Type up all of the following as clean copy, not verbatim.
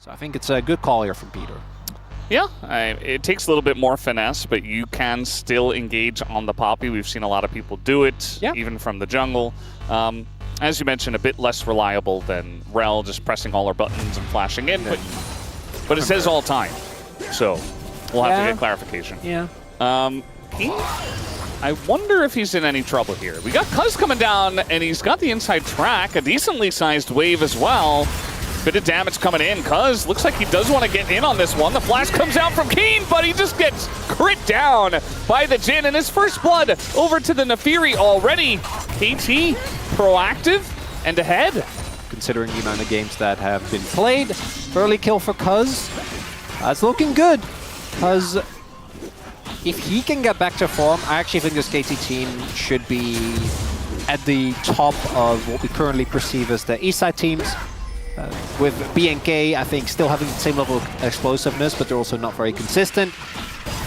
So I think it's a good call here from Peter. Yeah, it takes a little bit more finesse, but you can still engage on the Poppy. We've seen a lot of people do it, even from the jungle. As you mentioned, a bit less reliable than Rel, just pressing all our buttons and flashing in, but it says all time. So we'll have to get clarification. Yeah. I wonder if he's in any trouble here. We got Cuz coming down, and he's got the inside track, a decently sized wave as well. Bit of damage coming in. Cuz looks like he does want to get in on this one. The flash comes out from Keen, but he just gets crit down by the Jin. And his first blood over to the Nefiri already. KT proactive and ahead. Considering the amount of games that have been played, early kill for Cuz. That's looking good. Cuz, if he can get back to form, I actually think this KT team should be at the top of what we currently perceive as the East Side teams. With BNK, I think, still having the same level of explosiveness, but they're also not very consistent.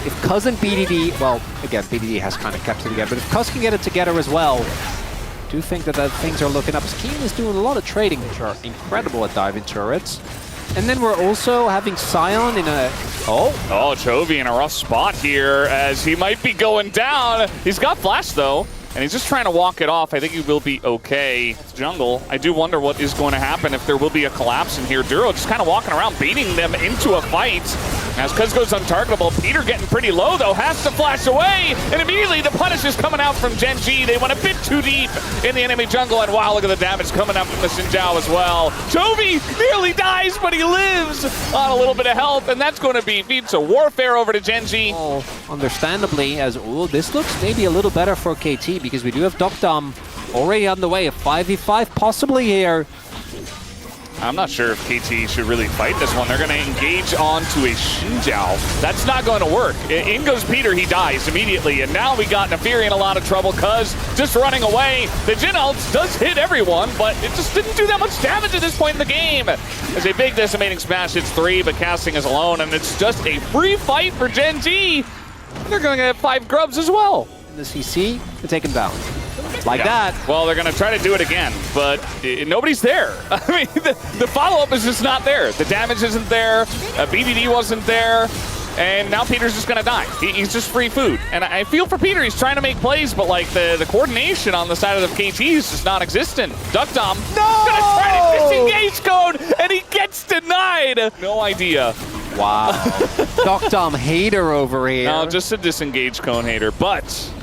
If Cuz and BDD, well, again, BDD has kind of kept it together, but if Cuz can get it together as well, I do think that things are looking up. Keen is doing a lot of trading, which are incredible at diving turrets. And then we're also having Sion in a... Oh, Chovy in a rough spot here as he might be going down. He's got flash, though. And he's just trying to walk it off. I think he will be okay. It's jungle. I do wonder what is going to happen if there will be a collapse in here. Duro just kind of walking around, beating them into a fight. As Cuz goes untargetable, Peter getting pretty low, though, has to flash away. And immediately the punish is coming out from Gen.G. They went a bit too deep in the enemy jungle. And wow, look at the damage coming up from the Xin Zhao as well. Chovy nearly dies, but he lives on a little bit of health. And that's going to be feats of warfare over to Gen.G. Oh, understandably, as this looks maybe a little better for KT, because we do have Dokdom already on the way, a 5v5 possibly here. I'm not sure if KT should really fight this one. They're going to engage onto a Xin Zhao. That's not going to work. In goes Peter, he dies immediately. And now we got Nefiri in a lot of trouble. Cuz just running away. The Jin ult does hit everyone, but it just didn't do that much damage at this point in the game. As a big decimating smash hits 3, but casting is alone, and it's just a free fight for Gen.G. They're going to get 5 grubs as well. In the CC to take him down. Like that. Well, they're going to try to do it again, but nobody's there. I mean, the follow-up is just not there. The damage isn't there. BDD wasn't there. And now Peter's just going to die. He's just free food. And I feel for Peter. He's trying to make plays, but like the coordination on the side of the KT is just non-existent. Dokdom going to try to disengage code, and he gets denied. No idea. Wow. Dokdom hater over here. No, just a disengaged cone hater, but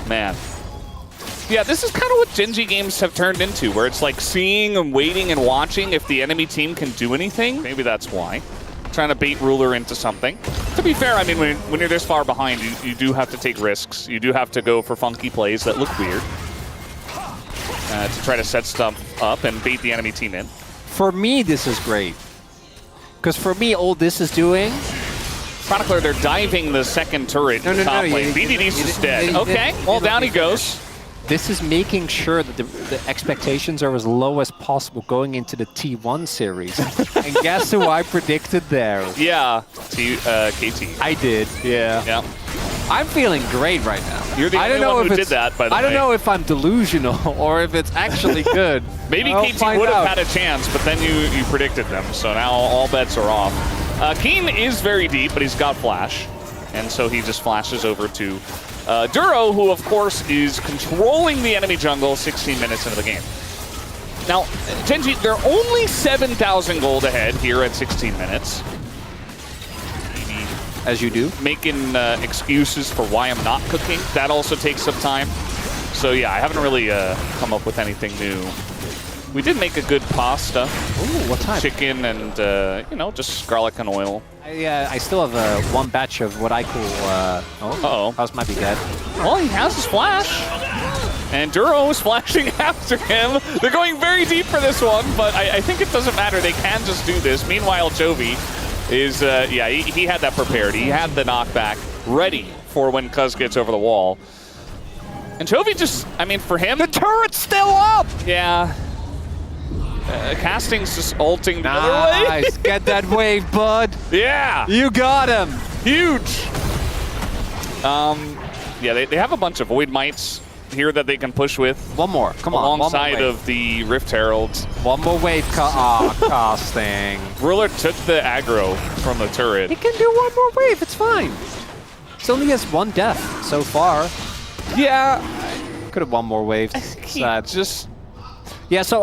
man. Yeah, this is kind of what Gen.G games have turned into, where it's like seeing and waiting and watching if the enemy team can do anything. Maybe that's why. Trying to bait Ruler into something. To be fair, I mean, when you're this far behind, you do have to take risks. You do have to go for funky plays that look weird to try to set stuff up and bait the enemy team in. For me, this is great. Because for me, all this is doing... Chronicler, they're diving the second turret in top lane. BDD's just dead. Okay, well, down he goes. This is making sure that the expectations are as low as possible going into the T1 series. And guess who I predicted there? Yeah, KT. I did, yeah. Yeah. I'm feeling great right now. You're the only one who did that, by the way. I don't know if I'm delusional or if it's actually good. Maybe KT would have had a chance, but then you predicted them, so now all bets are off. Keen is very deep, but he's got flash, and so he just flashes over to Duro, who of course is controlling the enemy jungle 16 minutes into the game. Now, Gen.G, they're only 7,000 gold ahead here at 16 minutes. As you do. Making excuses for why I'm not cooking. That also takes some time. So yeah, I haven't really come up with anything new. We did make a good pasta. Ooh, what type? Chicken and, you know, just garlic and oil. I still have one batch of what I call... House might be dead. Well, he has his flash. And Duro is flashing after him. They're going very deep for this one, but I think it doesn't matter. They can just do this. Meanwhile, Chovy is, yeah, he had that prepared. He had the knockback ready for when Cuz gets over the wall. And Chovy just, I mean, for him... The turret's still up! Yeah. Casting's just ulting the other way. Nice, get that wave, bud. Yeah. You got him. Huge. Yeah, they have a bunch of Void Mites. here that they can push with. One more. Come on. Alongside of the Rift Heralds. One more wave casting. Ruler took the aggro from the turret. He can do one more wave. It's fine. He only has one death so far. Yeah. Could have one more wave. Sad. Just... Yeah, so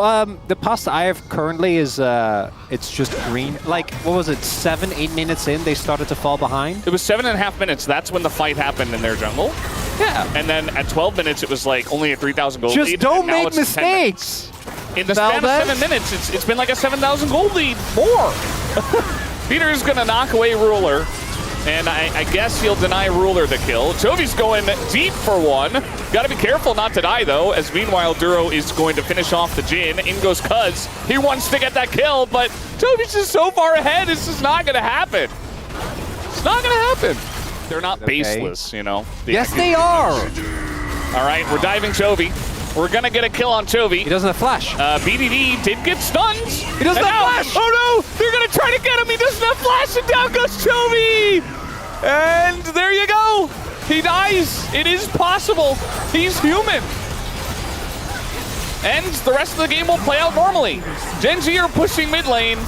the pasta I have currently is it's just green. Like, what was it, 7-8 minutes in, they started to fall behind? It was 7.5 minutes. That's when the fight happened in their jungle. Yeah. And then at 12 minutes, it was like only a 3,000 gold just lead. Just don't and now make it's mistakes! In the span of 7 minutes, it's been like a 7,000 gold lead. More! Peter's going to knock away Ruler. And I guess he'll deny Ruler the kill. Chovy's going deep for one. Got to be careful not to die, though, as meanwhile, Duro is going to finish off the Jin. In goes Cuz. He wants to get that kill, but Chovy's just so far ahead, it's just not going to happen. It's not going to happen. They're not baseless, you know. Yes, they are. All right, we're diving Chovy. We're going to get a kill on Chovy. He doesn't have flash. BDD did get stunned. He doesn't have flash. Oh, no. They're going to try to get him. He doesn't have flash, and down goes Chovy. And there you go. He dies. It is possible. He's human. And the rest of the game will play out normally. Gen.G are pushing mid lane,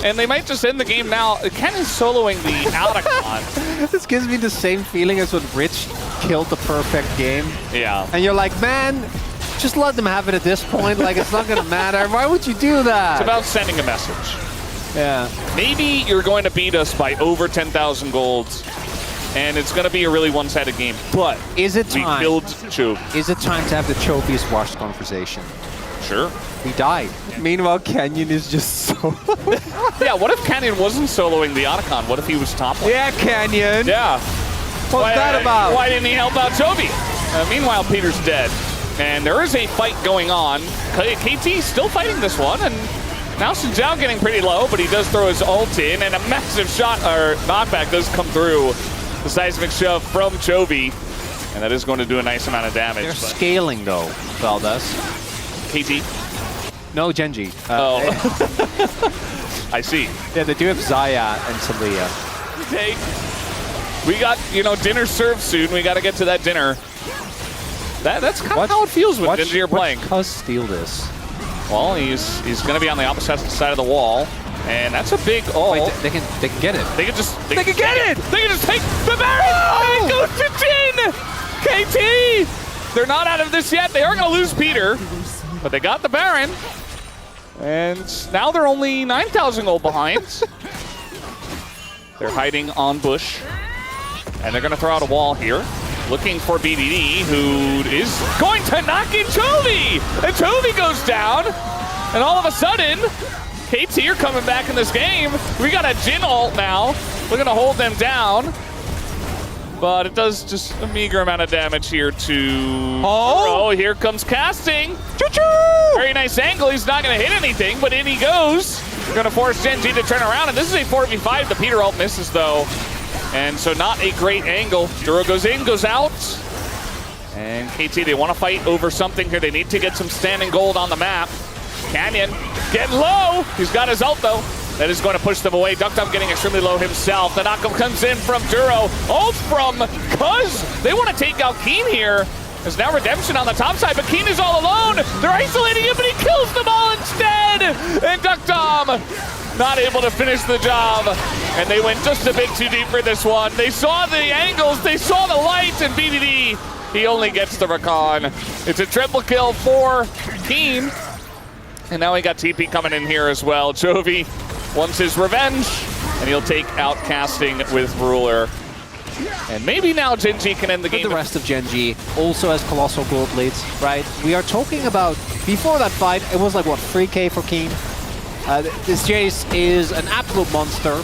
and they might just end the game now. Ken is soloing the Outacon. This gives me the same feeling as when Rich killed the perfect game. Yeah. And you're like, man, just let them have it at this point. Like, it's not going to matter. Why would you do that? It's about sending a message. Yeah. Maybe you're going to beat us by over 10,000 golds, and it's going to be a really one-sided game. But is it time? We killed Chovy. Is it time to have the Chovy's washed conversation? Sure. He died. Meanwhile, Canyon is just so... Yeah, what if Canyon wasn't soloing the Otacon? What if he was top lane? Yeah, Canyon. Yeah. What's that about? Why didn't he help out Chovy? Meanwhile, Peter's dead. And there is a fight going on. KT still fighting this one, and now Xin Zhao getting pretty low, but he does throw his ult in, and a massive shot, or knockback does come through. The seismic shove from Chovy, and that is going to do a nice amount of damage. They're scaling, though, Valdez. KT? No, Gen.G. Oh. I see. Yeah, they do have Zaya and Talia. Hey, we got, you know, dinner served soon. We got to get to that dinner. That's kind of how it feels when Gen.G are playing. Cuz steal this. Well, he's going to be on the opposite side of the wall, and that's a big ult. Wait, they can get it. They can just they can get it. They can just take the Baron. Oh! And it goes to Jin. KT. They're not out of this yet. They are going to lose Peter, but they got the Baron, and now they're only 9,000 gold behind. They're hiding on Bush, and they're going to throw out a wall here. Looking for BDD, who is going to knock in Chovy! And Chovy goes down, and all of a sudden, KT are coming back in this game. We got a Jin ult now. We're gonna hold them down. But it does just a meager amount of damage here to... Oh, here comes casting. Choo-choo! Very nice angle. He's not gonna hit anything, but in he goes. Gonna force Gen.G to turn around, and this is a 4v5. The Peter ult misses, though. And so not a great angle. Duro goes in, goes out. And KT, they want to fight over something here. They need to get some standing gold on the map. Canyon getting low. He's got his ult, though. That is going to push them away. Duckdom getting extremely low himself. The knockup comes in from Duro. Ult from Cuz. They want to take out Keen here. There's now Redemption on the top side, but Keen is all alone. They're isolating him, but he kills them all instead. And Duckdom not able to finish the job, and they went just a bit too deep for this one. They saw the angles, they saw the lights, and BDD, he only gets the recon. It's a triple kill for Keen, and now we got TP coming in here as well. Chovy wants his revenge, and he'll take out casting with Ruler. And maybe now Gen.G can end the game. The rest of Gen.G also has colossal gold leads, right? We are talking about, before that fight, it was like, what, 3K for Keen? This Jace is an absolute monster,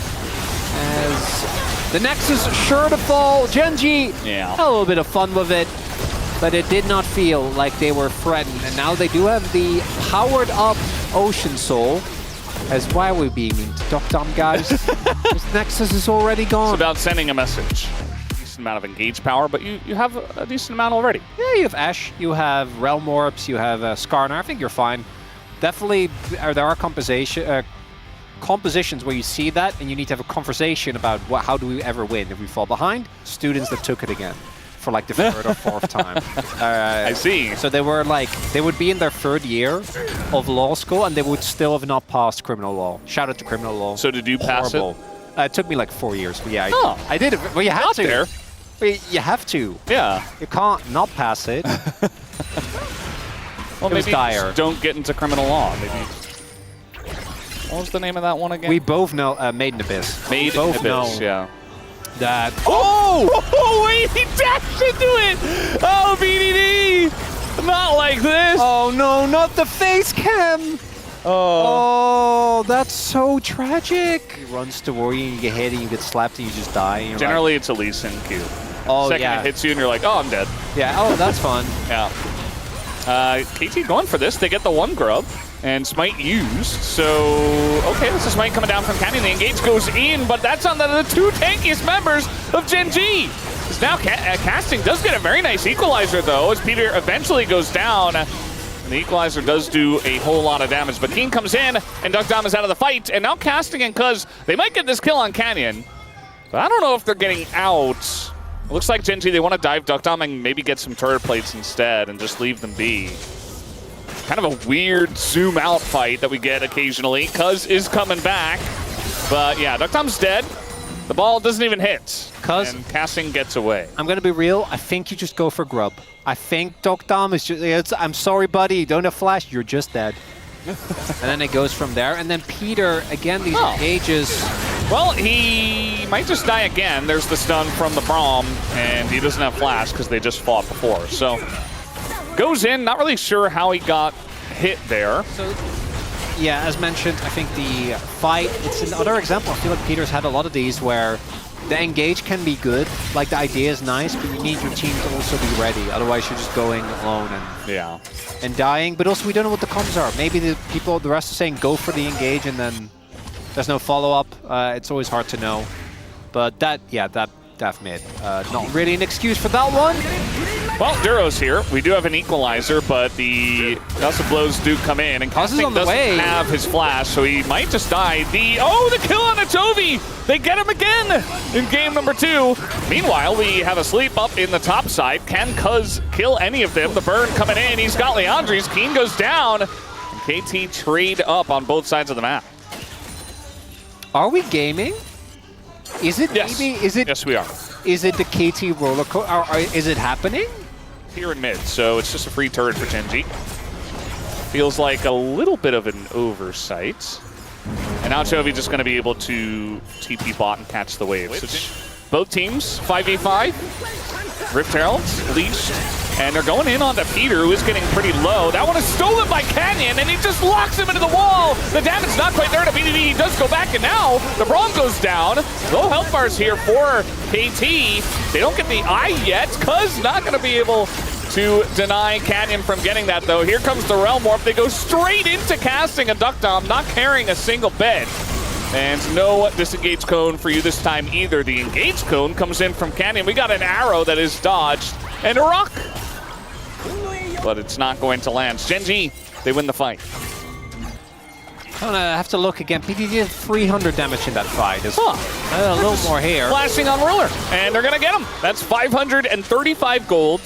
as the Nexus sure to fall. Gen.G had a little bit of fun with it, but it did not feel like they were threatened. And now they do have the powered up Ocean Soul. As why are we being mean to Duckdom, guys? This Nexus is already gone. It's about sending a message. Decent amount of engage power, but you have a decent amount already. Yeah, you have Ashe, you have Realm Orbs, you have Skarner. I think you're fine. Definitely, there are compositions where you see that, and you need to have a conversation about how do we ever win if we fall behind. Students that took it again. for like the third or fourth time. I see. So they were like, they would be in their third year of law school and they would still have not passed criminal law. Shout out to criminal law. So did you pass it? It took me like 4 years, but yeah, I did it. Well, you have Got to. there. You have to. Yeah. You can't not pass it. Well, it was maybe dire. Just don't get into criminal law. Maybe. What was the name of that one again? We both know Made in Abyss. Made in Abyss, yeah. That. Oh, wait, he dashed into it! Oh, BDD! Not like this! Oh no, not the face cam! Oh, that's so tragic. He runs toward you and you get hit and you get slapped and you just die. And Generally, it's a Lee Sin Q. Oh, Second yeah. it hits you and you're like, oh, I'm dead. Yeah, oh, that's fun. Yeah. KT going for this. They get the one grub and Smite used. So, okay, this is Smite coming down from Canyon. The engage goes in, but that's on the two tankiest members of Gen.G. Because now Casting does get a very nice equalizer, though, as Peter eventually goes down. And the equalizer does do a whole lot of damage, but Keen comes in, and Duckdom is out of the fight. And now Casting and Cuz, they might get this kill on Canyon. But I don't know if they're getting out. It looks like Gen.G, they want to dive Duckdom and maybe get some turret plates instead and just leave them be. Kind of a weird zoom out fight that we get occasionally. Cuz is coming back. But yeah, Duckdom's dead. The ball doesn't even hit. Cuz, and Casting gets away. I'm going to be real. I think you just go for grub. I think Duckdom is just, I'm sorry, buddy, you don't have flash, you're just dead. And then it goes from there. And then Peter, again, these engages. Well, he might just die again. There's the stun from the Braum, and he doesn't have flash because they just fought before. So, goes in, not really sure how he got hit there. So, yeah, as mentioned, I think the fight, it's another example. I feel like Peter's had a lot of these where the engage can be good, like the idea is nice, but you need your team to also be ready. Otherwise, you're just going alone and dying. But also, we don't know what the comms are. Maybe the rest are saying go for the engage, and then there's no follow-up. It's always hard to know. But that def mid, not really an excuse for that one. Well, Duro's here. We do have an equalizer, but the House of Blows do come in, and Casting doesn't have his flash, so he might just die. The kill on Atovi! They get him again in game number 2. Meanwhile, we have a sleep up in the top side. Can Cuz kill any of them? The burn coming in. He's got Leandri's. Keen goes down. And KT trade up on both sides of the map. Are we gaming? Is it maybe? Is it? Yes, we are. Is it the KT roller coaster? Is it happening? Here in mid, so it's just a free turret for Gen.G. Feels like a little bit of an oversight. And now Chovy just going to be able to TP bot and catch the wave. So both teams, 5v5. Rift Heralds, leashed. And they're going in onto Peter, who is getting pretty low. That one is stolen by Canyon, and he just locks him into the wall. The damage not quite there to BDD. He does go back, and now the Braum goes down. Low health bars here for KT. They don't get the eye yet. Cuz not going to be able to deny Canyon from getting that, though. Here comes the Realm Warp. They go straight into Casting and Duckdom, not carrying a single bed. And no disengage cone for you this time either. The engage cone comes in from Canyon. We got an arrow that is dodged and a rock. But it's not going to land. Gen.G, they win the fight. Gonna have to look again. PDD did 300 damage in that fight. A little more here. Flashing on Ruler, and they're gonna get him. That's 535 gold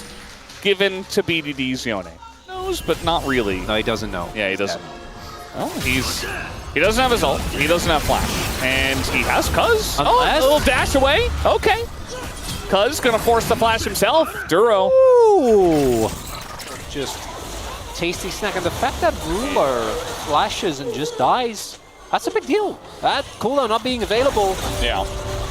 given to BDD's Yone. Knows, but not really. No, he doesn't know. Yeah, he doesn't. Well, he doesn't have his ult. He doesn't have flash, and he has Cuz. Unless... a little dash away. Okay. Cuz gonna force the flash himself. Duro. Ooh. Just tasty snack, and the fact that Ruler flashes and just dies, that's a big deal. That cooldown not being available. Yeah.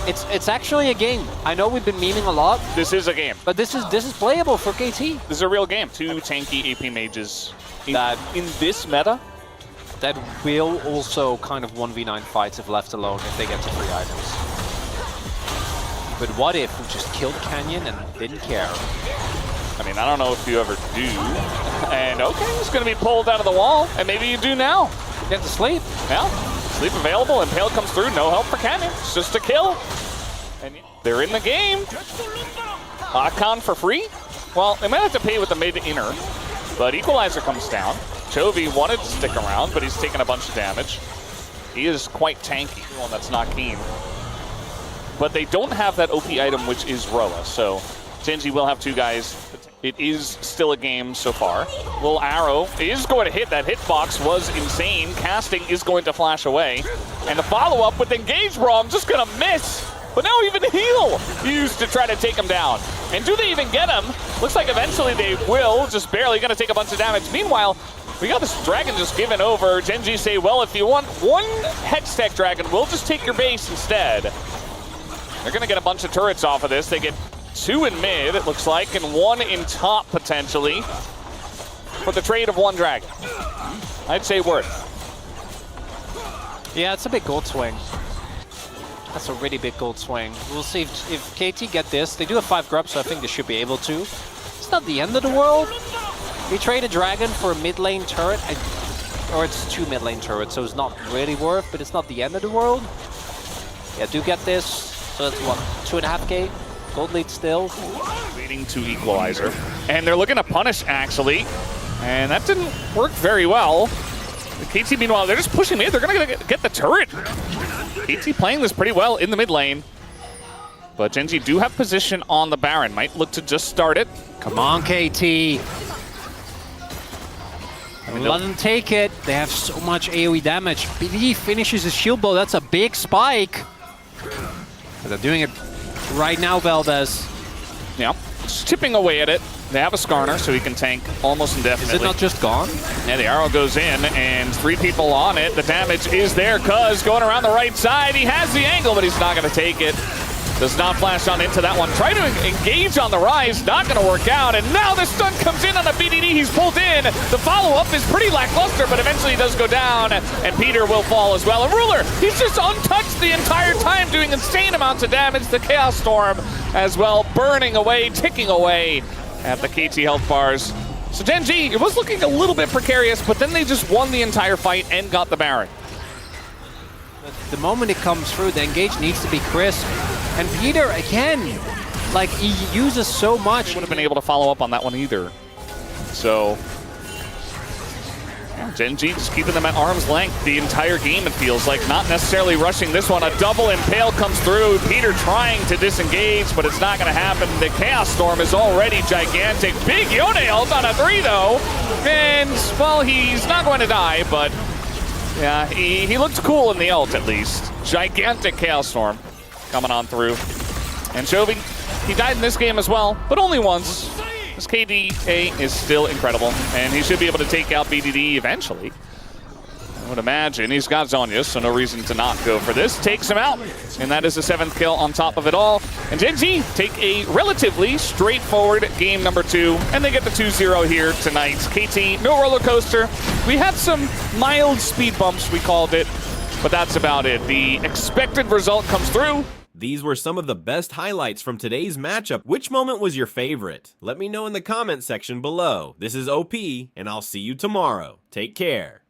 It's actually a game. I know we've been memeing a lot. This is a game. But this is playable for KT. This is a real game. 2 tanky AP mages in this meta. That will also kind of 1v9 fights if left alone if they get to 3 items. But what if we just killed Canyon and didn't care? I mean, I don't know if you ever do. And okay, it's going to be pulled out of the wall, and maybe you do now. Get to sleep. Yeah, sleep available, and Pale comes through. No help for Canyon. It's just a kill. And they're in the game. Akon for free? Well, they might have to pay with the mid-inner, but Equalizer comes down. Chovy wanted to stick around, but he's taking a bunch of damage. He is quite tanky, one that's not keen. But they don't have that OP item, which is Roa, so Gen.G will have 2 guys. It is still a game so far. Little arrow is going to hit. That hitbox was insane. Casting is going to flash away. And the follow-up with Engage Braum just going to miss. But now even Heal used to try to take him down. And do they even get him? Looks like eventually they will. Just barely going to take a bunch of damage. Meanwhile, we got this dragon just given over. Gen.G say, well, if you want 1 Hextech dragon, we'll just take your base instead. They're going to get a bunch of turrets off of this. They get 2 in mid, it looks like, and 1 in top, potentially, for the trade of 1 dragon. I'd say worth. Yeah, it's a big gold swing. That's a really big gold swing. We'll see if KT get this. They do have 5 grubs, so I think they should be able to. It's not the end of the world. We trade a dragon for a mid lane turret, or it's 2 mid lane turrets, so it's not really worth, but it's not the end of the world. Yeah, do get this. So that's what, 2.5k? Gold lead still. Leading to equalizer. And they're looking to punish, actually. And that didn't work very well. The KT, meanwhile, they're just pushing mid. They're going to get the turret. KT playing this pretty well in the mid lane. But Gen.G do have position on the Baron. Might look to just start it. Come on, KT. Let them take it. They have so much AoE damage. BD finishes his shield blow. That's a big spike. But they're doing it right now, Valdez. Yeah, just chipping away at it. They have a Skarner, so he can tank almost indefinitely. Is it not just gone? Yeah, the arrow goes in, and 3 people on it. The damage is there. Cuz going around the right side. He has the angle, but he's not going to take it. Does not flash on into that one. Try to engage on the rise. Not going to work out. And now the stun comes in on a BDD. He's pulled in. The follow-up is pretty lackluster, but eventually he does go down. And Peter will fall as well. And Ruler, he's just untouched the entire time, doing insane amounts of damage. The Chaos Storm as well, burning away, ticking away at the KT health bars. So Gen.G, it was looking a little bit precarious, but then they just won the entire fight and got the Baron. The moment it comes through, the engage needs to be crisp. And Peter, again, like, he uses so much. Would have been able to follow up on that one either. So, yeah, Gen.G just keeping them at arm's length the entire game, it feels like. Not necessarily rushing this one. A double impale comes through. Peter trying to disengage, but it's not going to happen. The Chaos Storm is already gigantic. Big Yone ult on a 3, though. And, well, he's not going to die, but yeah, he looked cool in the ult, at least. Gigantic Chaos Storm coming on through. And Chovy, he died in this game as well, but only once. This KDA is still incredible, and he should be able to take out BDD eventually. I would imagine. He's got Zhonya's, so no reason to not go for this. Takes him out, and that is the 7th kill on top of it all. And Gen.G take a relatively straightforward game number 2, and they get the 2-0 here tonight. KT, no roller coaster. We had some mild speed bumps, we called it, but that's about it. The expected result comes through. These were some of the best highlights from today's matchup. Which moment was your favorite? Let me know in the comment section below. This is OP, and I'll see you tomorrow. Take care.